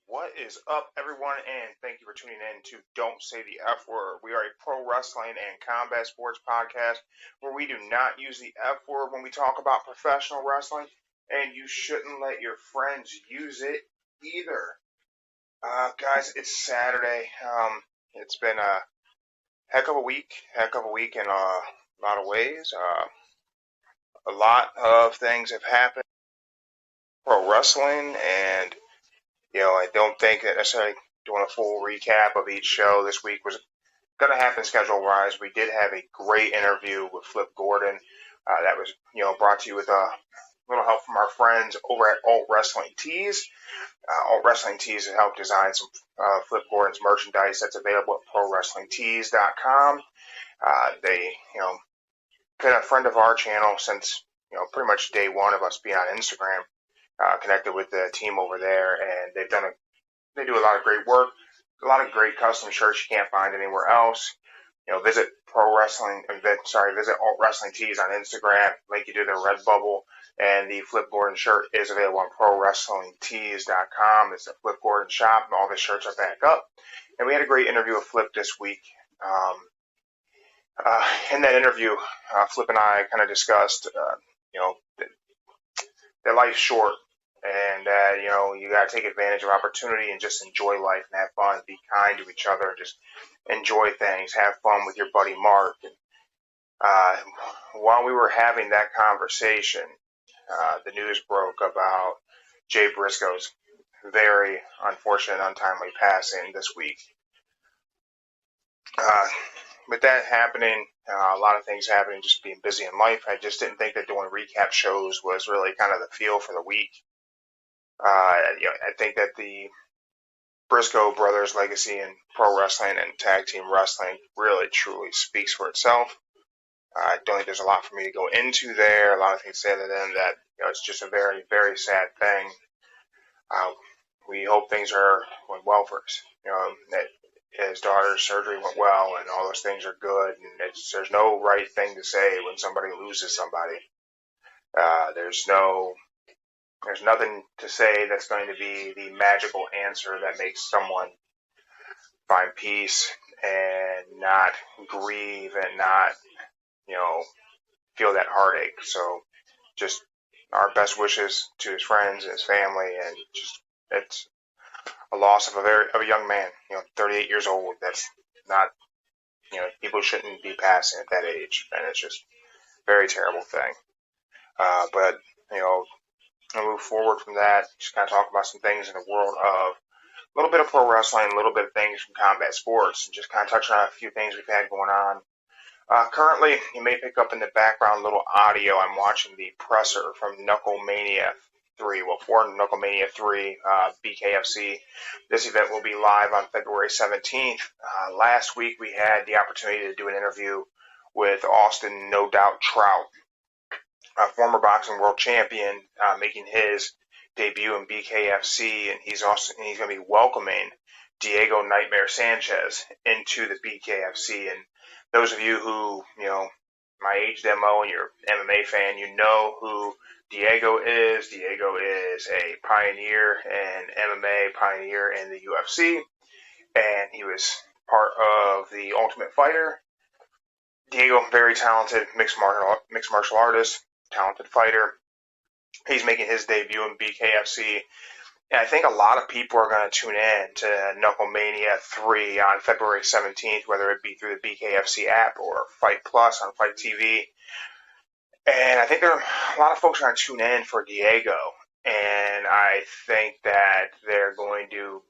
What is up, everyone, and thank you for tuning in to Don't Say the F Word. We are a pro wrestling and combat sports podcast where we do not use the F word when we talk about professional wrestling, and you shouldn't let your friends use it either. Guys, it's Saturday. It's been a heck of a week in a lot of ways. A lot of things have happened in pro wrestling, and I don't think that necessarily doing a full recap of each show this week was going to happen schedule-wise. We did have a great interview with Flip Gordon. That was, brought to you with a little help from our friends over at Alt Wrestling Tees. Alt Wrestling Tees has helped design some Flip Gordon's merchandise that's available at ProWrestlingTees.com. They, been a friend of our channel since, pretty much day one of us being on Instagram. Connected with the team over there, and they do a lot of great work, a lot of great custom shirts you can't find anywhere else. Visit visit Alt Wrestling Tees on Instagram, link you to their Redbubble, and the Flip Gordon shirt is available on ProWrestlingTees.com. It's the Flip Gordon shop, and all the shirts are back up. And we had a great interview with Flip this week. In that interview, Flip and I kind of discussed, that life's short. And, you got to take advantage of opportunity and just enjoy life and have fun, be kind to each other, just enjoy things, have fun with your buddy Mark. And while we were having that conversation, the news broke about Jay Briscoe's very unfortunate, untimely passing this week. With that happening, a lot of things happening, just being busy in life, I just didn't think that doing recap shows was really kind of the feel for the week. I think that the Briscoe brothers' legacy in pro wrestling and tag team wrestling really, truly speaks for itself. I don't think there's a lot for me to go into there. A lot of things to say to them that it's just a very, very sad thing. We hope things are going well for us. That his daughter's surgery went well, and all those things are good. And there's no right thing to say when somebody loses somebody. There's nothing to say that's going to be the magical answer that makes someone find peace and not grieve and not, feel that heartache. So just our best wishes to his friends and his family, and just it's a loss of a young man, 38 years old. That's not, people shouldn't be passing at that age, and it's just a very terrible thing. But I'll move forward from that, just kind of talk about some things in the world of a little bit of pro wrestling, a little bit of things from combat sports, and just kind of touch on a few things we've had going on. Currently, you may pick up in the background a little audio. I'm watching the presser from Knucklemania 3, for Knucklemania 3, BKFC. This event will be live on February 17th. Last week, we had the opportunity to do an interview with Austin No Doubt Trout, a former boxing world champion, making his debut in BKFC, and he's going to be welcoming Diego Nightmare Sanchez into the BKFC. And those of you who, my age demo and you're an MMA fan, you know who Diego is. Diego is a pioneer in MMA, pioneer in the UFC, and he was part of the Ultimate Fighter. Diego, very talented mixed martial artist, talented fighter. He's making his debut in BKFC. And I think a lot of people are going to tune in to Knucklemania 3 on February 17th, whether it be through the BKFC app or Fight Plus on Fight TV. And I think a lot of folks are going to tune in for Diego. And I think that they're going to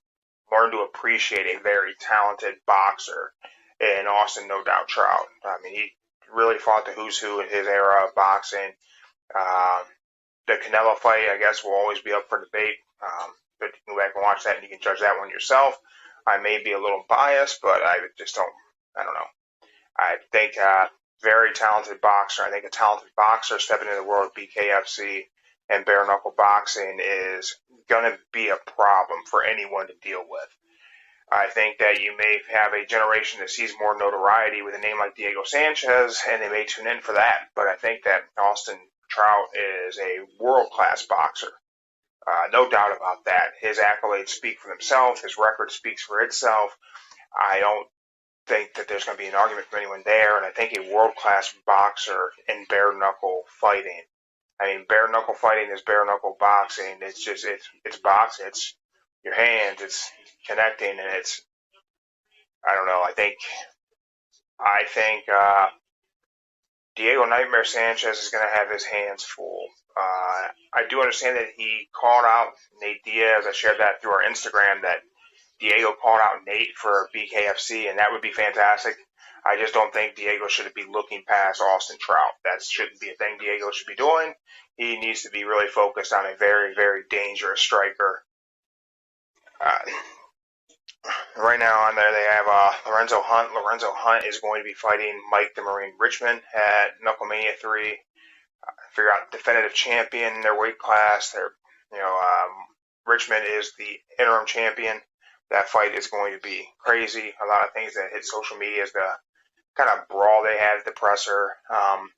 learn to appreciate a very talented boxer in Austin No Doubt Trout. I mean, he really fought the who's who in his era of boxing. The Canelo fight, I guess, will always be up for debate. But you can go back and watch that, and you can judge that one yourself. I may be a little biased, but I don't know. I think very talented boxer. I think a talented boxer stepping into the world of BKFC and bare knuckle boxing is going to be a problem for anyone to deal with. I think that you may have a generation that sees more notoriety with a name like Diego Sanchez, and they may tune in for that. But I think that Austin Trout is a world-class boxer. No doubt about that. His accolades speak for themselves. His record speaks for itself. I don't think that there's going to be an argument for anyone there. And I think a world-class boxer in bare-knuckle fighting. I mean, bare-knuckle fighting is bare-knuckle boxing. It's just, it's boxing. It's your hands. It's connecting, and it's, I don't know. I think Diego Nightmare Sanchez is going to have his hands full. I do understand that he called out Nate Diaz. I shared that through our Instagram that Diego called out Nate for BKFC, and that would be fantastic. I just don't think Diego should be looking past Austin Trout. That shouldn't be a thing Diego should be doing. He needs to be really focused on a very, very dangerous striker. Right now on there they have Lorenzo Hunt. Lorenzo Hunt is going to be fighting Mike the Marine Richmond at Knucklemania 3. Figure out definitive champion in their weight class. Richmond is the interim champion. That fight is going to be crazy. A lot of things that hit social media is the kind of brawl they had at the presser. I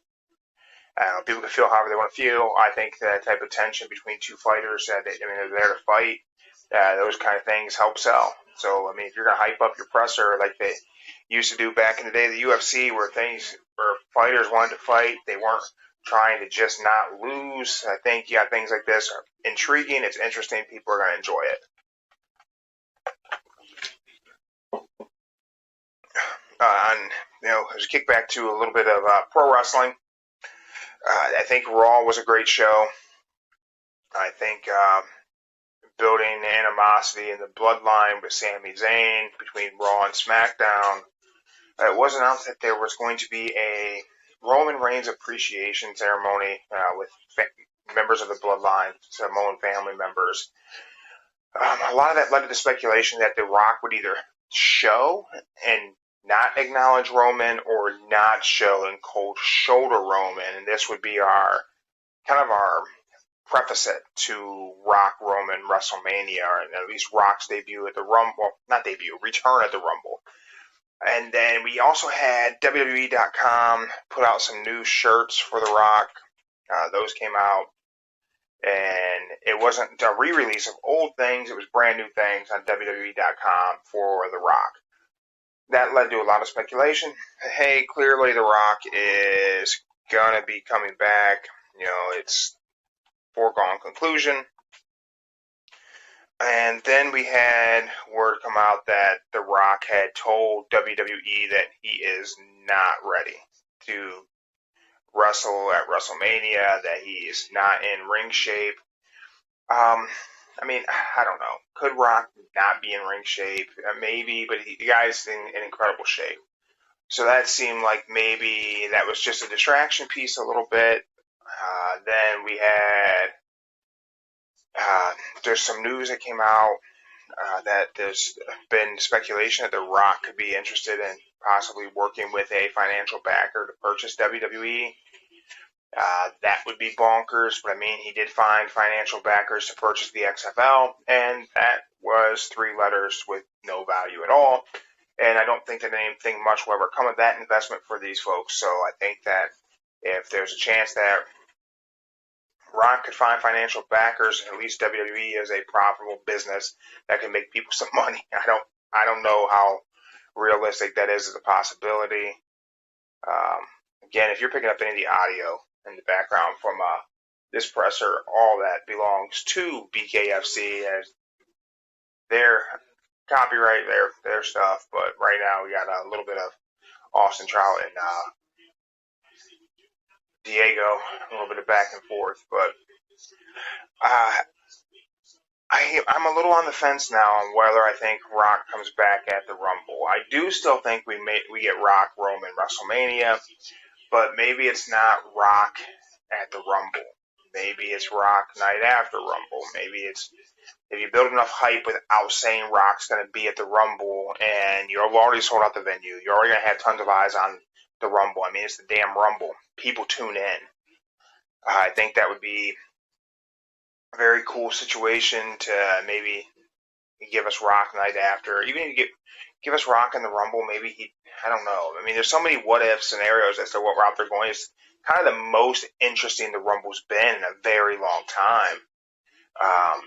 don't know, people can feel however they want to feel. I think that type of tension between two fighters, they're there to fight. Those kind of things help sell. So, if you're going to hype up your presser like they used to do back in the day of the UFC where fighters wanted to fight, they weren't trying to just not lose. I think, things like this are intriguing. It's interesting. People are going to enjoy it. As a kickback to a little bit of pro wrestling, I think Raw was a great show. I think building animosity in the bloodline with Sami Zayn between Raw and SmackDown. It was announced that there was going to be a Roman Reigns appreciation ceremony with members of the bloodline, Samoan family members. A lot of that led to the speculation that The Rock would either show and not acknowledge Roman or not show and cold shoulder Roman. And this would be our preface it to Rock Roman WrestleMania, or at least Rock's debut at the Rumble. Well, not debut, return at the Rumble. And then we also had WWE.com put out some new shirts for The Rock. Those came out. And it wasn't a re-release of old things. It was brand new things on WWE.com for The Rock. That led to a lot of speculation. Hey, clearly The Rock is going to be coming back. It's foregone conclusion. And then we had word come out that The Rock had told WWE that he is not ready to wrestle at WrestleMania, that he is not in ring shape. I don't know. Could Rock not be in ring shape? Maybe, but the guy's in incredible shape. So that seemed like maybe that was just a distraction piece a little bit. Then we had, there's some news that came out that there's been speculation that The Rock could be interested in possibly working with a financial backer to purchase WWE. That would be bonkers, but he did find financial backers to purchase the XFL, and that was 3 letters with no value at all. And I don't think that anything much will ever come of that investment for these folks. So I think that if there's a chance that Rock could find financial backers, at least WWE is a profitable business that can make people some money. I don't know how realistic that is as a possibility. Again, if you're picking up any of the audio in the background from this presser, all that belongs to BKFC as their copyright, their stuff. But right now we got a little bit of Austin Trout and Diego, a little bit of back and forth. But I'm a little on the fence now on whether I think Rock comes back at the Rumble. I do still think we get Rock Roman WrestleMania, but maybe it's not Rock at the Rumble. Maybe it's Rock night after Rumble. Maybe it's if you build enough hype without saying Rock's going to be at the Rumble and you've already sold out the venue, you're already going to have tons of eyes on the Rumble. It's the damn Rumble. People tune in. I think that would be a very cool situation to maybe give us Rock night after. Even if you give us Rock in the Rumble, maybe I don't know. There's so many what-if scenarios as to what route they're going. It's kind of the most interesting the Rumble's been in a very long time. I'm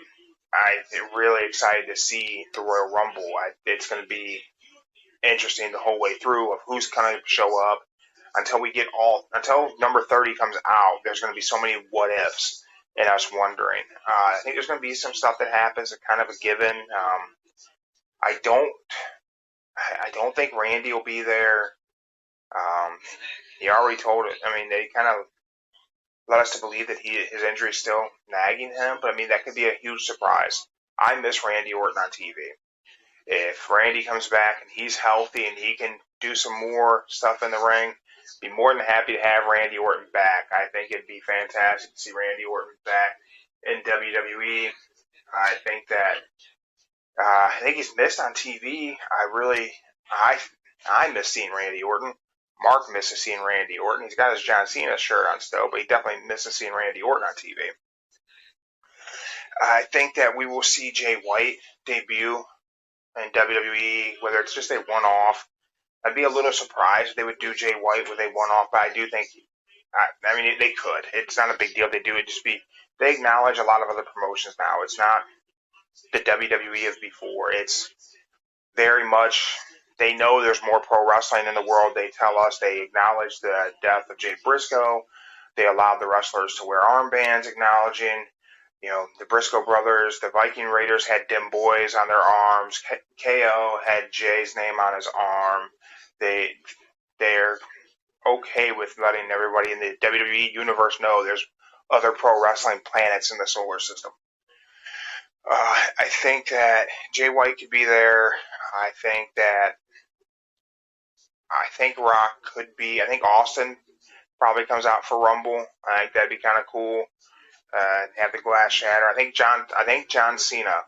really excited to see the Royal Rumble. It's going to be interesting the whole way through of who's going to show up until number 30 comes out. There's going to be so many what ifs and us wondering. I think there's going to be some stuff that happens, that kind of a given. I don't think Randy will be there. He already told it. I mean, they kind of led us to believe that his injury is still nagging him, but I mean, that could be a huge surprise. I miss Randy Orton on TV. If Randy comes back and he's healthy and he can do some more stuff in the ring, be more than happy to have Randy Orton back. I think it'd be fantastic to see Randy Orton back in WWE. I think that I think he's missed on TV. I miss seeing Randy Orton. Mark misses seeing Randy Orton. He's got his John Cena shirt on still, but he definitely misses seeing Randy Orton on TV. I think that we will see Jay White debut in WWE, whether it's just a one-off. I'd be a little surprised if they would do Jay White with a one-off, but I do think, I mean, they could. It's not a big deal if they do it. They acknowledge a lot of other promotions now. It's not the WWE of before. It's very much, they know there's more pro wrestling in the world. They tell us, they acknowledge the death of Jay Briscoe. They allowed the wrestlers to wear armbands acknowledging, the Briscoe brothers. The Viking Raiders had Dim Boys on their arms. KO had Jay's name on his arm. They're okay with letting everybody in the WWE universe know there's other pro wrestling planets in the solar system. I think that Jay White could be there. I think Rock could be. I think Austin probably comes out for Rumble. I think that'd be kind of cool. Have the glass shatter. I think John Cena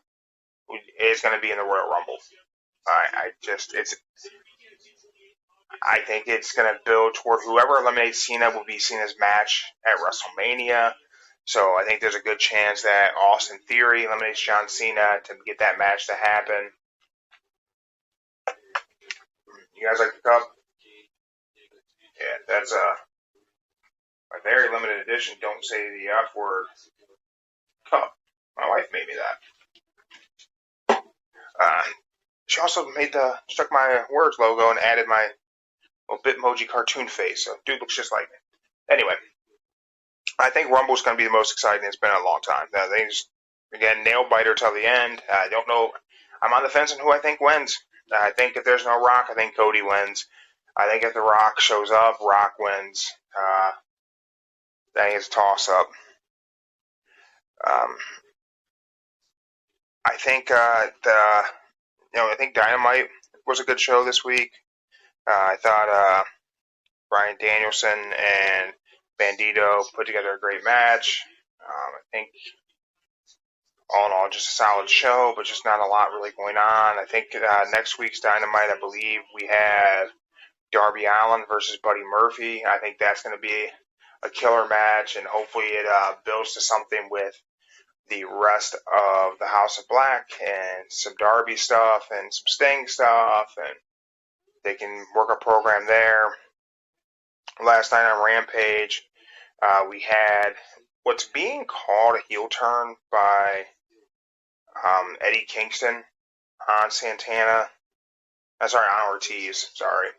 is going to be in the Royal Rumble. I think it's going to build toward whoever eliminates Cena will be Cena's match at WrestleMania. So I think there's a good chance that Austin Theory eliminates John Cena to get that match to happen. You guys like the cup? Yeah, that's a very limited edition. Don't say the F word cup. My wife made me that. She also stuck my words logo and added my little Bitmoji cartoon face. So dude looks just like me. Anyway, I think Rumble's going to be the most exciting it's been in a long time. They just, again, nail biter till the end. I don't know. I'm on the fence on who I think wins. I think if there's no Rock, I think Cody wins. I think if The Rock shows up, Rock wins. I think it's a toss-up. I think Dynamite was a good show this week. I thought Bryan Danielson and Bandito put together a great match. I think all in all, just a solid show, but just not a lot really going on. I think next week's Dynamite, I believe we have Darby Allin versus Buddy Murphy. I think that's going to be a killer match, and hopefully it builds to something with the rest of the House of Black and some Darby stuff and some Sting stuff, and they can work a program there. Last night on Rampage, we had what's being called a heel turn by Eddie Kingston on Santana. On Ortiz. Sorry.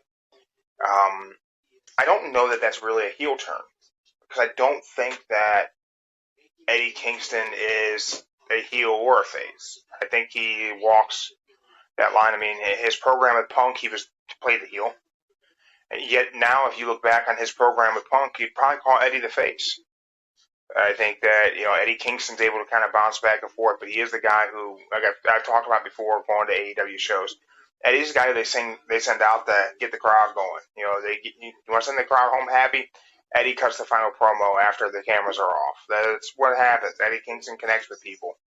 I don't know that that's really a heel turn, because I don't think that Eddie Kingston is a heel or a face. I think he walks that line. I mean, his program with Punk, he played the heel. And yet now, if you look back on his program with Punk, you'd probably call Eddie the face. I think that, Eddie Kingston's able to kind of bounce back and forth, but he is the guy who, like I've talked about before, going to AEW shows. Eddie's the guy they send out to get the crowd going. You want to send the crowd home happy? Eddie cuts the final promo after the cameras are off. That's what happens. Eddie Kingston connects with people.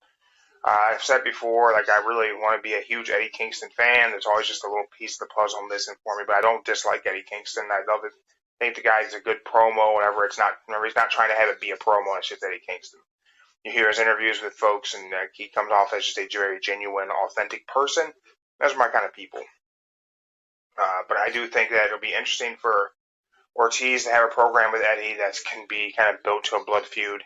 I've said before, I really want to be a huge Eddie Kingston fan. There's always just a little piece of the puzzle missing for me, but I don't dislike Eddie Kingston. I love it. I think the guy's a good promo whenever he's not trying to have it be a promo. It's just Eddie Kingston. You hear his interviews with folks, and he comes off as just a very genuine, authentic person. Those are my kind of people. But I do think that it'll be interesting for Ortiz to have a program with Eddie that can be kind of built to a blood feud.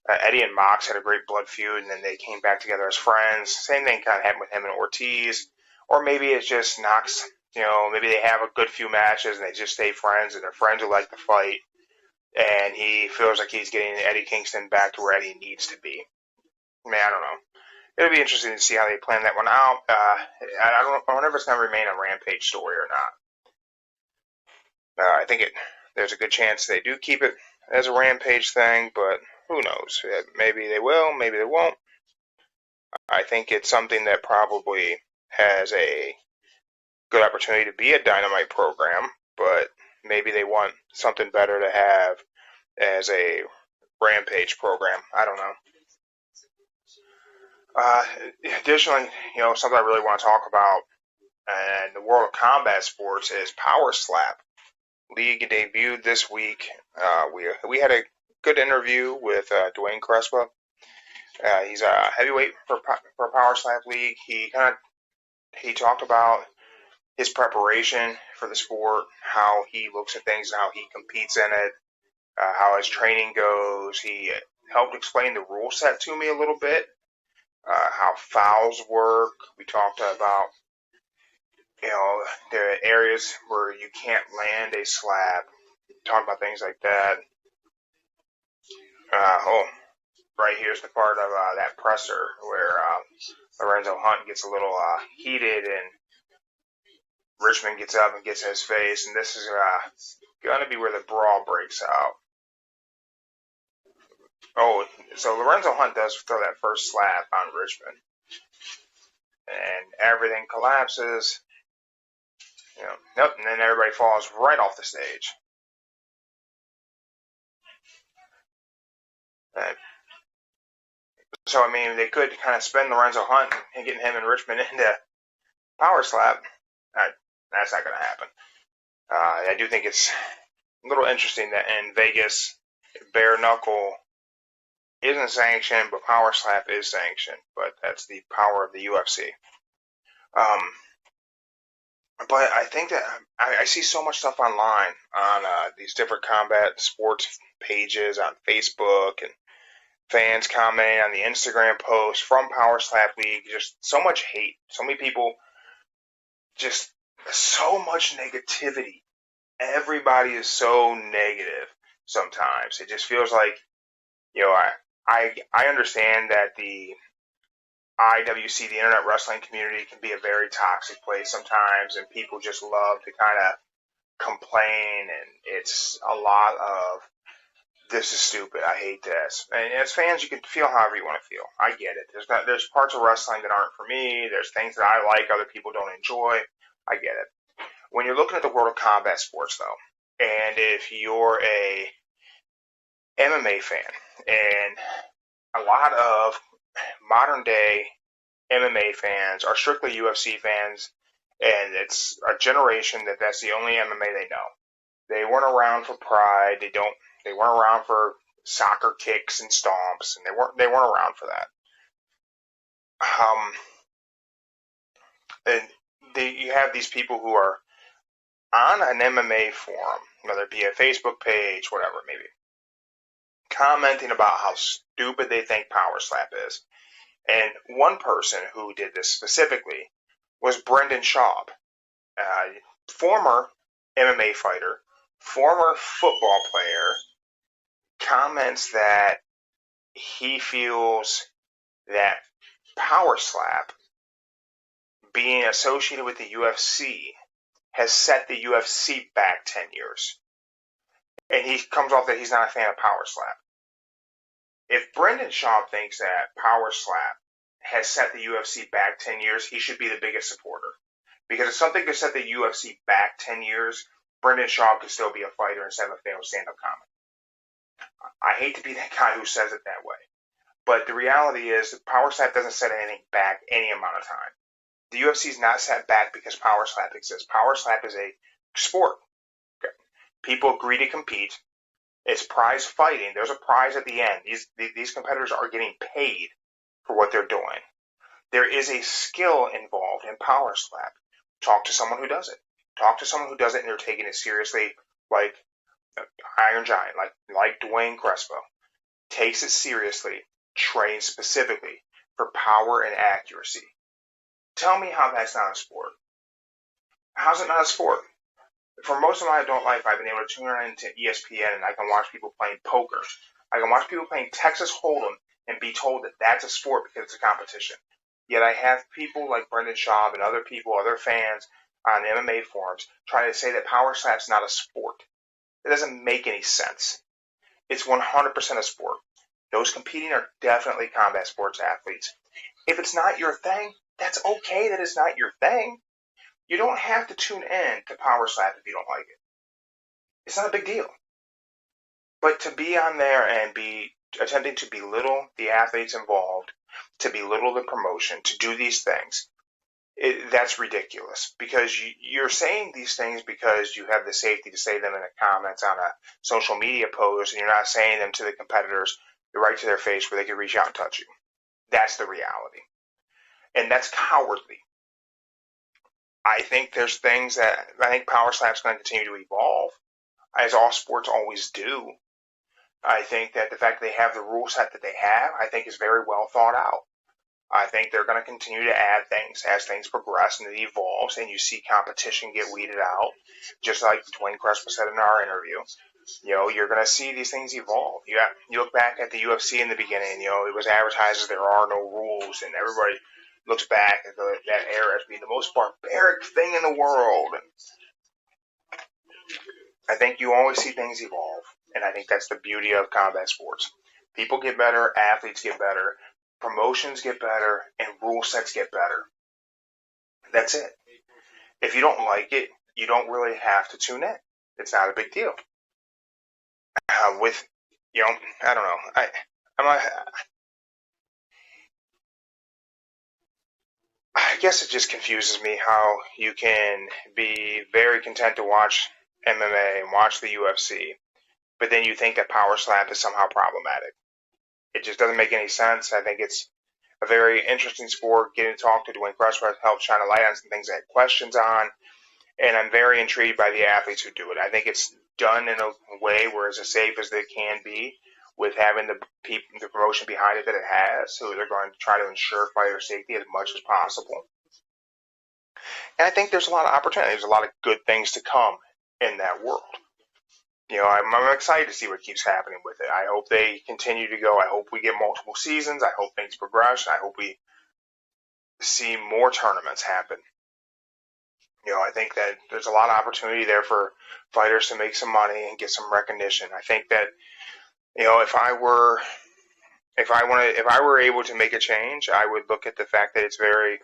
Eddie and Mox had a great blood feud, and then they came back together as friends. Same thing kind of happened with him and Ortiz. Or maybe it's just Knox, maybe they have a good few matches and they just stay friends, and they're friends who like to fight. And he feels like he's getting Eddie Kingston back to where Eddie needs to be. I don't know. It'll be interesting to see how they plan that one out. I wonder if it's going to remain a Rampage story or not. I think there's a good chance they do keep it as a Rampage thing, but who knows? Maybe they will, maybe they won't. I think it's something that probably has a good opportunity to be a Dynamite program, but maybe they want something better to have as a Rampage program. I don't know. Additionally, something I really want to talk about in the world of combat sports is Power Slap. League debuted this week. We had a good interview with Dwayne Crespo. He's a heavyweight for Power Slap League. He talked about his preparation for the sport, how he looks at things, and how he competes in it, how his training goes. He helped explain the rule set to me a little bit, how fouls work. We talked about the areas where you can't land a slap. Talked about things like that. Right here's the part of that presser where Lorenzo Hunt gets a little heated and Richmond gets up and gets in his face, and this is going to be where the brawl breaks out. Oh, so Lorenzo Hunt does throw that first slap on Richmond, and everything collapses. And then everybody falls right off the stage. So, they could kind of spin Lorenzo Hunt and get him and Richmond into Power Slap. That's not going to happen. I do think it's a little interesting that in Vegas, bare knuckle isn't sanctioned, but Power Slap is sanctioned. But that's the power of the UFC. But I think that I see so much stuff online on these different combat sports pages on Facebook, and fans commenting on the Instagram posts from Power Slap League. Just so much hate. So many people, just so much negativity. Everybody is so negative sometimes. It just feels like, I understand that the IWC, the Internet Wrestling community, can be a very toxic place sometimes, and people just love to kind of complain, and it's a lot of, this is stupid, I hate this. And as fans, you can feel however you want to feel. I get it. There's parts of wrestling that aren't for me. There's things that I like other people don't enjoy. I get it. When you're looking at the world of combat sports, though, and if you're a MMA fan, and a lot of modern day MMA fans are strictly UFC fans, and it's a generation that's the only MMA they know. They weren't around for Pride. They weren't around for soccer kicks and stomps, and they weren't around for that. And you have these people who are on an MMA forum, whether it be a Facebook page, whatever it may be, commenting about how stupid they think Power Slap is. And one person who did this specifically was Brendan Schaub, former MMA fighter, former football player, comments that he feels that Power Slap, being associated with the UFC, has set the UFC back 10 years. And he comes off that he's not a fan of Power Slap. If Brendan Schaub thinks that Power Slap has set the UFC back 10 years, he should be the biggest supporter. Because if something could set the UFC back 10 years, Brendan Schaub could still be a fighter instead of a fan of stand-up comedy. I hate to be that guy who says it that way. But the reality is that Power Slap doesn't set anything back any amount of time. The UFC is not set back because Power Slap exists. Power Slap is a sport. Okay. People agree to compete. It's prize fighting. There's a prize at the end. These competitors are getting paid for what they're doing. There is a skill involved in Power Slap. Talk to someone who does it. Talk to someone who does it and they're taking it seriously, like Iron Giant, like Dwayne Crespo. takes it seriously, trains specifically for power and accuracy. Tell me how that's not a sport. How's it not a sport? For most of my adult life, I've been able to tune into ESPN and I can watch people playing poker. I can watch people playing Texas Hold'em and be told that that's a sport because it's a competition. Yet I have people like Brendan Schaub and other people, other fans on MMA forums trying to say that power slap's not a sport. It doesn't make any sense. It's 100% a sport. Those competing are definitely combat sports athletes. If it's not your thing, that's okay that it's not your thing. You don't have to tune in to Power Slap if you don't like it. It's not a big deal. But to be on there and be attempting to belittle the athletes involved, to belittle the promotion, to do these things, that's ridiculous. Because you're saying these things because you have the safety to say them in the comments on a social media post, and you're not saying them to the competitors right to their face where they can reach out and touch you. That's the reality. And that's cowardly. I think there's things that I think Power Slap's going to continue to evolve, as all sports always do. I think that the fact that they have the rule set that they have, I think is very well thought out. I think they're going to continue to add things as things progress and it evolves, and you see competition get weeded out, just like Dwayne Crespo said in our interview. You're going to see these things evolve. You look back at the UFC in the beginning, it was advertised as there are no rules, and everybody looks back at that era as being the most barbaric thing in the world. I think you always see things evolve, and I think that's the beauty of combat sports. People get better, athletes get better, promotions get better, and rule sets get better. That's it. If you don't like it, you don't really have to tune in. It's not a big deal. I don't know. I guess it just confuses me how you can be very content to watch MMA and watch the UFC, but then you think that Power Slap is somehow problematic. It just doesn't make any sense. I think it's a very interesting sport. Getting to talk to Dwayne Crespo has helped shine a light on some things I had questions on, and I'm very intrigued by the athletes who do it. I think it's done in a way where it's as safe as it can be, with having the promotion behind it that it has, so they're going to try to ensure fighter safety as much as possible. And I think there's a lot of opportunity. There's a lot of good things to come in that world. I'm excited to see what keeps happening with it. I hope they continue to go. I hope we get multiple seasons. I hope things progress. I hope we see more tournaments happen. I think that there's a lot of opportunity there for fighters to make some money and get some recognition. I think that if I were able to make a change, I would look at the fact that it's very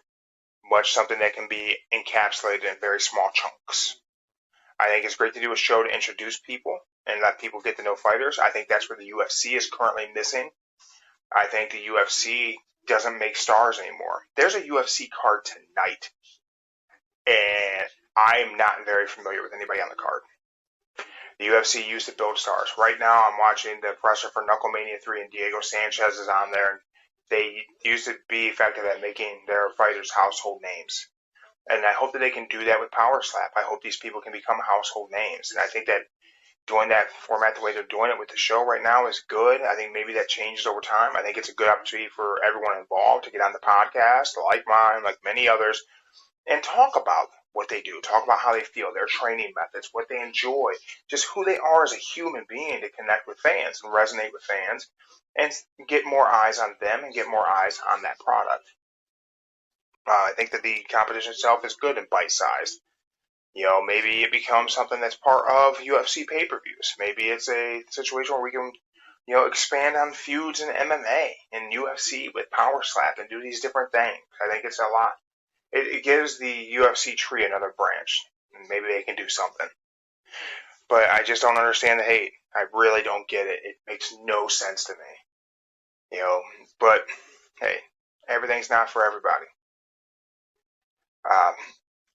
much something that can be encapsulated in very small chunks. I think it's great to do a show to introduce people and let people get to know fighters. I think that's where the UFC is currently missing. I think the UFC doesn't make stars anymore. There's a UFC card tonight, and I'm not very familiar with anybody on the card. The UFC used to build stars. Right now, I'm watching the presser for Knucklemania 3, and Diego Sanchez is on there. And they used to be effective at making their fighters household names. And I hope that they can do that with Power Slap. I hope these people can become household names. And I think that doing that format the way they're doing it with the show right now is good. I think maybe that changes over time. I think it's a good opportunity for everyone involved to get on the podcast, like mine, like many others, and talk about what they do, talk about how they feel, their training methods, what they enjoy, just who they are as a human being to connect with fans and resonate with fans and get more eyes on them and get more eyes on that product. I think that the competition itself is good and bite-sized. Maybe it becomes something that's part of UFC pay-per-views. Maybe it's a situation where we can, expand on feuds in MMA and UFC with Power Slap and do these different things. I think it's a lot. It gives the UFC tree another branch, and maybe they can do something. But I just don't understand the hate. I really don't get it. It makes no sense to me. But hey, everything's not for everybody.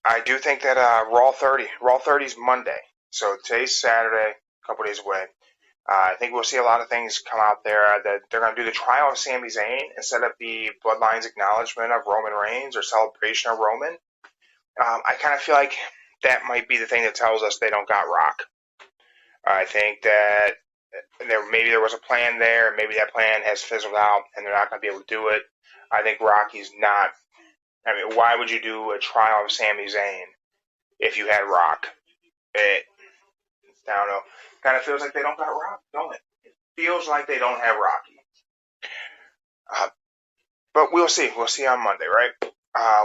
I do think that Raw 30 is Monday. So today's Saturday, a couple days away. I think we'll see a lot of things come out there. That they're going to do the trial of Sami Zayn instead of the Bloodline's acknowledgement of Roman Reigns or celebration of Roman. I kind of feel like that might be the thing that tells us they don't got Rock. I think that maybe there was a plan there, maybe that plan has fizzled out, and they're not going to be able to do it. I think Rocky's not. I mean, why would you do a trial of Sami Zayn if you had Rock? I don't know. Kind of feels like they don't got Rock, don't it? It feels like they don't have Rocky. But we'll see. We'll see on Monday, right?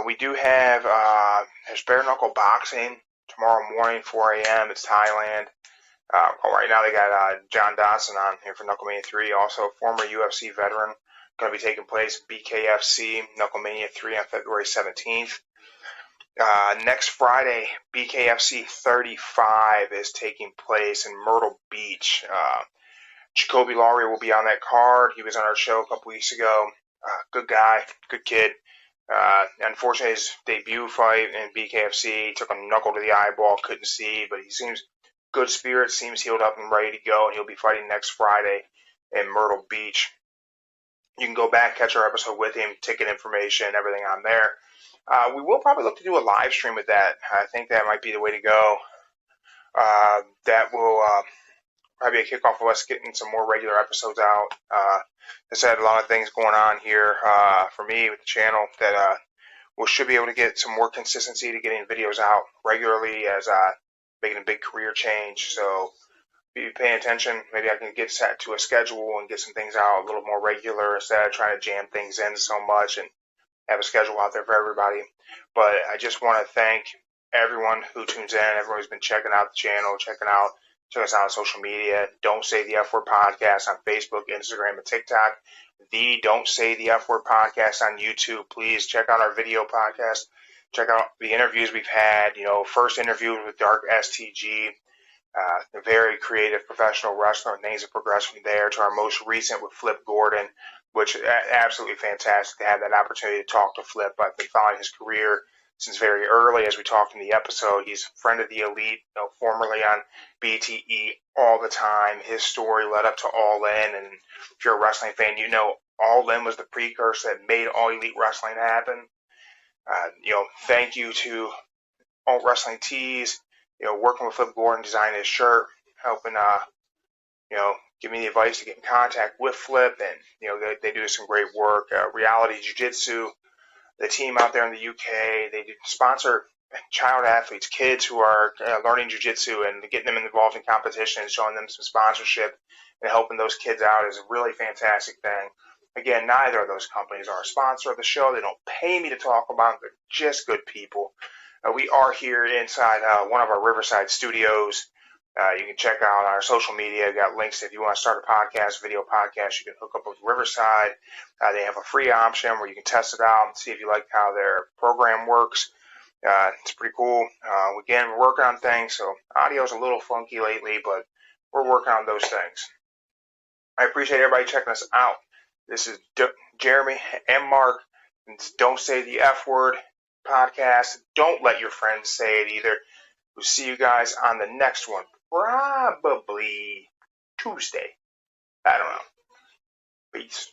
We do have there's bare knuckle boxing tomorrow morning, 4 a.m. It's Thailand. Right now they got John Dodson on here for Knucklemania 3. Also, former UFC veteran, going to be taking place at BKFC Knucklemania 3 on February 17th. Next Friday, BKFC 35 is taking place in Myrtle Beach. Jacoby Lawrie will be on that card. He was on our show a couple weeks ago. Good guy, good kid. Unfortunately, his debut fight in BKFC took a knuckle to the eyeball, couldn't see, but he seems good spirit, seems healed up and ready to go, and he'll be fighting next Friday in Myrtle Beach. You can go back, catch our episode with him, ticket information, everything on there. We will probably look to do a live stream with that. I think that might be the way to go. That will probably be a kickoff of us getting some more regular episodes out. I said a lot of things going on here for me with the channel that we should be able to get some more consistency to getting videos out regularly as making a big career change. So be paying attention. Maybe I can get set to a schedule and get some things out a little more regular instead of trying to jam things in so much and have a schedule out there for everybody. But I just want to thank everyone who tunes in, everyone who's been checking out the channel, check us out on social media. Don't Say the F Word Podcast on Facebook, Instagram, and TikTok. The Don't Say the F Word Podcast on YouTube. Please check out our video podcast. Check out the interviews we've had. First interview with Dark STG, a very creative professional wrestler. Things have progressed from there to our most recent with Flip Gordon, which is absolutely fantastic to have that opportunity to talk to Flip. I've been following his career since very early, as we talked in the episode. He's a friend of the Elite, formerly on BTE all the time. His story led up to All In, and if you're a wrestling fan, All In was the precursor that made All Elite Wrestling happen. Thank you to Alt Wrestling Tees, working with Flip Gordon, designing his shirt, helping, give me the advice to get in contact with Flip, and, they do some great work. Reality Jiu-Jitsu, the team out there in the UK, they sponsor child athletes, kids who are learning jiu-jitsu and getting them involved in competition and showing them some sponsorship and helping those kids out is a really fantastic thing. Again, neither of those companies are a sponsor of the show. They don't pay me to talk about them. They're just good people. We are here inside one of our Riverside studios. You can check out our social media. We've got links if you want to start a podcast, video podcast. You can hook up with Riverside. They have a free option where you can test it out and see if you like how their program works. It's pretty cool. Again, we're working on things, so audio's a little funky lately, but we're working on those things. I appreciate everybody checking us out. This is Jeremy and Mark. It's Don't Say the F Word Podcast. Don't let your friends say it either. We'll see you guys on the next one. Probably Tuesday. I don't know. Peace.